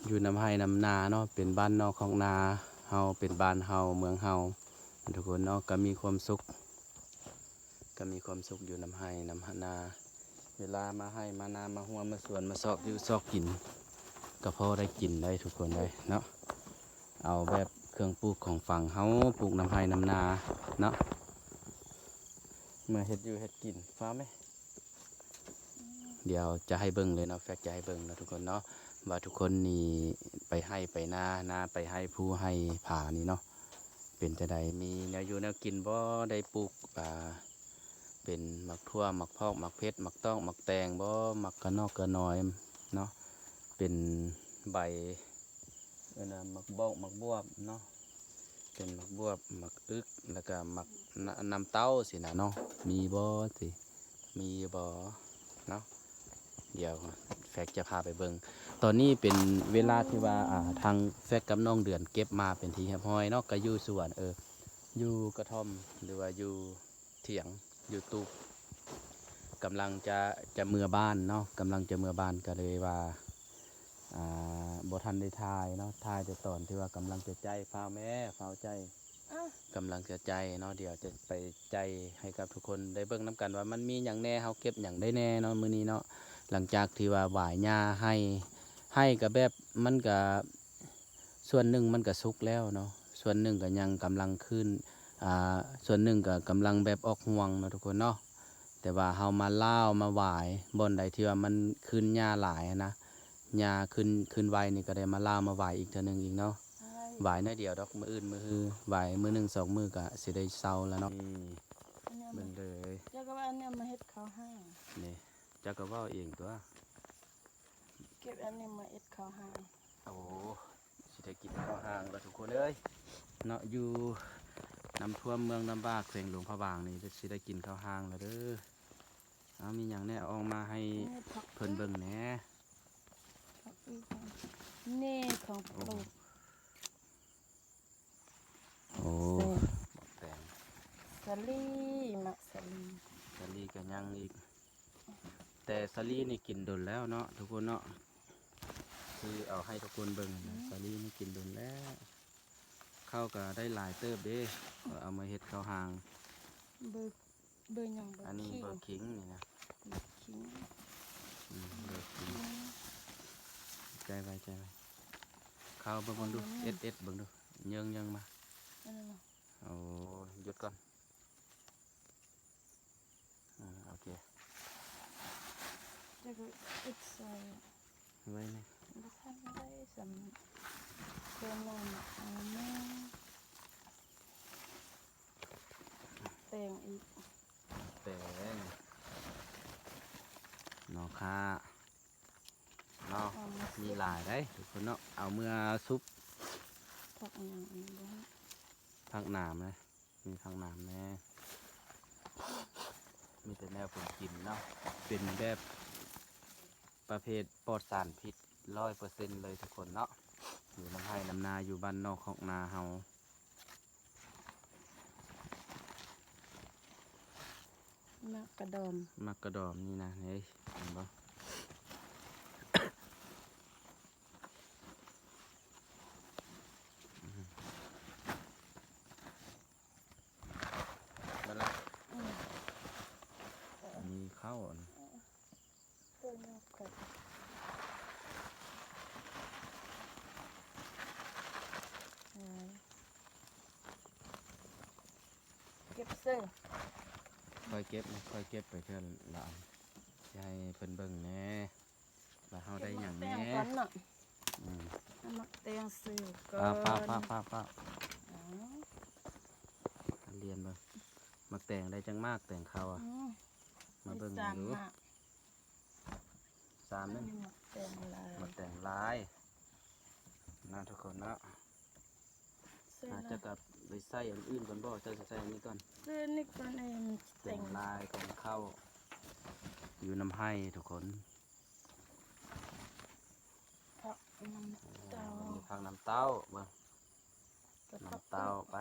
อยู่นำไห้นำนาเนาะเป็นบ้านนอกของนาเฮาเป็นบ้านเฮาเมืองเฮาทุกคนเนาะก็มีความสุขอยู่นำไห้นำนาเวลามาให้มานามาหัวมาสวนมาซอกอยู่ซอกกินก็พอได้กินได้ทุกคนเลยเนาะเอาแบบเครื่องปลูกของฝั่งเฮาปลูกนำไห้นำนาเนาะเมื่อเฮ็ดอยู่เฮ็ดกินฟ้าไหมเดี๋ยวจะให้เบิ่งเลยเนาะแฟกจะให้เบิ่งนะทุกคนเนาะว่าทุกคนนี่ไปให้ไปนาไปให้ผู้ให้ผ่านี่เนาะเป็นจะได้มีแนวอยู่แนวกินบ่ได้ปลูกเป็นหมักทั่วหมักพอกหมักเพชรหมักต้องหมักแตงบ่หมักกระนอกกระนอยเนาะเป็นใบหมักบกหมักบวบเนาะเป็นหมักบวบหมักอึกแล้วก็หมักน้ำเต้าสินะเนาะมีบ่สิมีบ่เนาะเดี๋ยวแฟกจะพาไปเบิ่งตอนนี้เป็นเวลาที่ว่าทางแฟกกับน้องเดือนเก็บมาเป็นที่เรียบร้อยเนาะก็อยู่สวนอยู่กระท่อมหรือว่าอยู่เถียงอยู่ตูบกำลังจะเมื่อบ้านเนาะกำลังจะเมื่อบ้านก็เลยว่าบ่ทันได้ทายเนาะทายแต่ตอนที่ว่ากำลังจะใจฟ้าแม่ฟ้าใจกำลังจะใจเนาะเดี๋ยวจะไปใจให้กับทุกคนได้เบิ่งน้ำกันว่ามันมีอย่างแน่เฮาเก็บอย่างได้แน่เนาะมื้อนี้เนาะหลังจากที่ว่าหวายหญ้าให้กับแบบมันก็ส่วนหนึ่งมันก็สุกแล้วเนาะส่วนหนึ่งก็ยังกำลังขึ้นส่วนหนึ่งก็กำลังแบบออกห่วงเนาะทุกคนเนาะแต่ว่าเฮามาล่าวมาหวายบอนใดที่ว่ามันขึ้นหญ้าหลายนะหญ้าขึ้นไวนี่ก็ได้มาล่าวมาหวายอีกเทื่อนึงอีกเนาะหวายน้อยเดียวดอกมื้ออื่นมื้อฮือหวายมื้อหนึ่งสองมื้อก็สิได้เซาแล้วเนาะเบิ่งเลยเจ้าก็ว่าอันเนี้ยมาเฮ็ดข้าวห้างนี่เจ้าก็เว้าเองตัวเก็บอันนี้มาเฮ็ดข้าวห้างโอ้สิได้กินข้าวห้างแล้วทุกคนเอ้ยเนาะอยู่น้ำท่วมเมืองลำบากแขวงหลวงพระบางนี่สิได้กินข้าวห้างแล้วเด้อมีหยังแน่ออกมาให้เพิ่นเบิ่งแหน่นี่ของปลูกโอ้หมกแตงสลีมักสลีก็ยังอีกแต่สลีนี่กินดนแล้วเนาะทุกคนเนาะคือเอาให้ทุกคนเบิ่งนะสลีนี่กินดนแล้วข้าวก็ได้หลายเติบเด้เอามาเฮ็ดข้าวหางเบอร์หยังอันนี้เบอร์คิงนี่นะเบอร์คิงเบอร์คิงใจไว้ข้าวเบิ่งดูเอ็ดเบิ่งดูเยิงมาเอาหยุดก่อนโอเคจะก็อิดใส่ไว้นี่บ่ทันได้สำเพิ่มน้ำเอาแม่แตงอีกแตงนอค่าเนาะมีหลายได้ทุกคนเนาะเอาเมื่อซุปผักอย่างอันนี้บ่ผักหนามนะมีผักหนามแน่มีแต่แนวผมกินเนาะเป็นแบบประเภทปลอดสารพิษ100%เลยทุกคนเนาะอยู่ลำไห้ลำนาอยู่บ้านนอกของนาเฮามักกระดอมนี่นะเฮ้ยเห็นบ่มีข้าวต้นกไก่เก็บเสื้อค่อยเก็บไปเท่าละจะให้เพิ่นเบิ่งแน่ว่าเฮาได้หยังแน่มักแตงซื้อก็ป้าเรียนบ่มักแต่งได้จังมากแต่งเขามาเบิ่งดู3นึงมักแต่งลายนะทุกคนเนาะอาจจะกับไปใส่อันอื่นก่อนบ่จะใส่อันนี้ก่อนนี่ก่อนแต่งลายของเข้าอยู่น้ำให้ทุกคนมีผักน้ำเต้าเบิ่งน้ำเต้าไป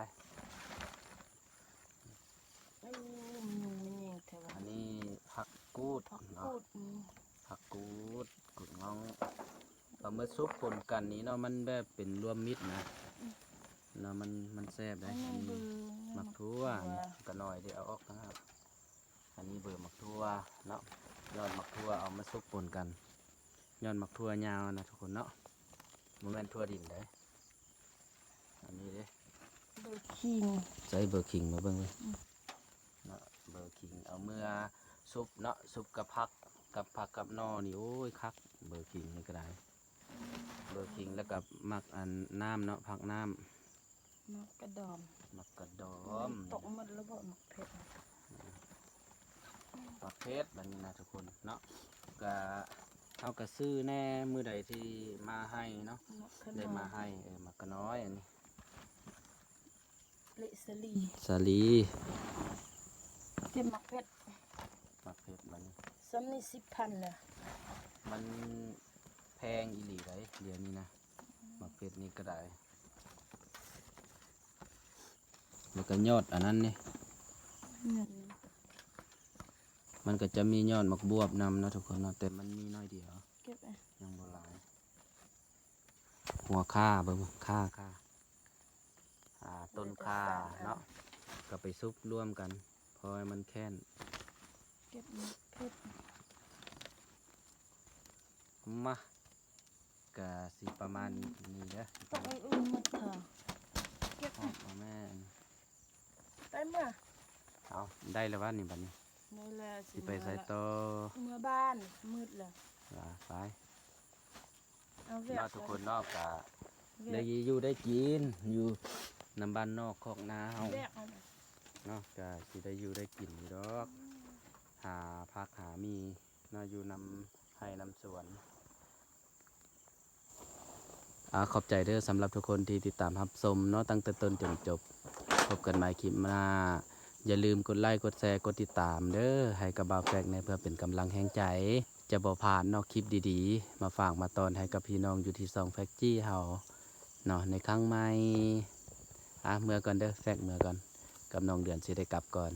อันนี้ผักกูดเนาะผักกูดงอง เอามาซุปปนกันนี้เนาะมันแบบเป็นรวมมิตรนะเนาะมันแซ่บได้ อัน อั นี้ น เบอ นี้ ร์ หมักทั่วก็น้อยเดี๋ยวเอาออกนะครับอันนี้เบอร์หมักทั่วเนาะยอดหมักทั่วเอามาซุปปนกันยอดหมักทั่วยาวนะทุกคนเนาะมันเป็นทั่วดินได้อันนี้เด้ เบอร์คิง ใส่เบอร์คิงมาเบิ่งเลยเนาะเบอร์คิงเอาเมื่อซุปเนาะซุปกับผักกับนอนี่โอ้ยคักเบอร์คิงนี่ก็ได้เบอร์คิงแล้วกับมักอันน้ำเนาะผักน้ำ มักกระดอม มักกระดอม ตกหมดแล้วบ่มักเผ็ด ประเภทแบบนี้นะทุกคนเนาะก็เอากระซื้อแน่มือใดที่มาให้เนาะ มักขน ได้ ม มาให้มักกะน้อยอันนี้ เลสลี สาลี เก็บมักเผ็ด มักเผ็ดมัน ซ้ำนี่10,000เลย มันแพงอีหลีไรเดี๋ยวนี้นะมักเผ็ดนี่ก็ได้แล้วก็ยอดอันนั้นนี่ เงิน มันก็จะมียอดมักบวบนำเนาะทุกคนเนาะแต่มันมีน้อยเดียว เก็บอ่ะ ยังบ่หลายหัวข่าเบิ่งข่าต้นข่าเนาะก็ไปซุปร่วมกันเพอมันแค้น เก็บมักเผ็ด มากะสิประมาณนี้เด้อ ต้องไอ้อุ่นหมดค่ะเก็บ พ่อแม่ ได้เมื่อ เอาได้แล้วว่านี่บัดนี้ นี่แหละ สิไปใส่ต่อ เมื่อบ้านมืดแล้ว ว่าไป เอาแว เนาะ ก ทุกคนเนอกกะ แว ได้ ก อยู่ได้กินอยู่นำบ้านนอกคอกนาเฮา แวกเอาน่ะ เนาะกะสิได้อยู่ได้กินอยู่ดอกหาพักหามีเนาะอยู่นำให้นำสวนขอบใจเด้อสำหรับทุกคนที่ติดตามรับชมเนาะตั้งแต่ต้นจนจบพบกันใหม่คลิปหน้าอย่าลืมกดไลค์กดแชร์กดติดตามเด้อให้กับบ่าวแฟกในเพื่อเป็นกำลังแห่งใจ จะบ่ผ่านเนอกคลิปดีๆ มาฝากมาตอนให้กับพี่น้องอยู่ที่ซองแฟกจี้เฮาเนาะในครั้งใหม่เมื่อก่อนเด้อแฟกเมื่อก่อนกับน้องเดือนสิได้กลับก่อน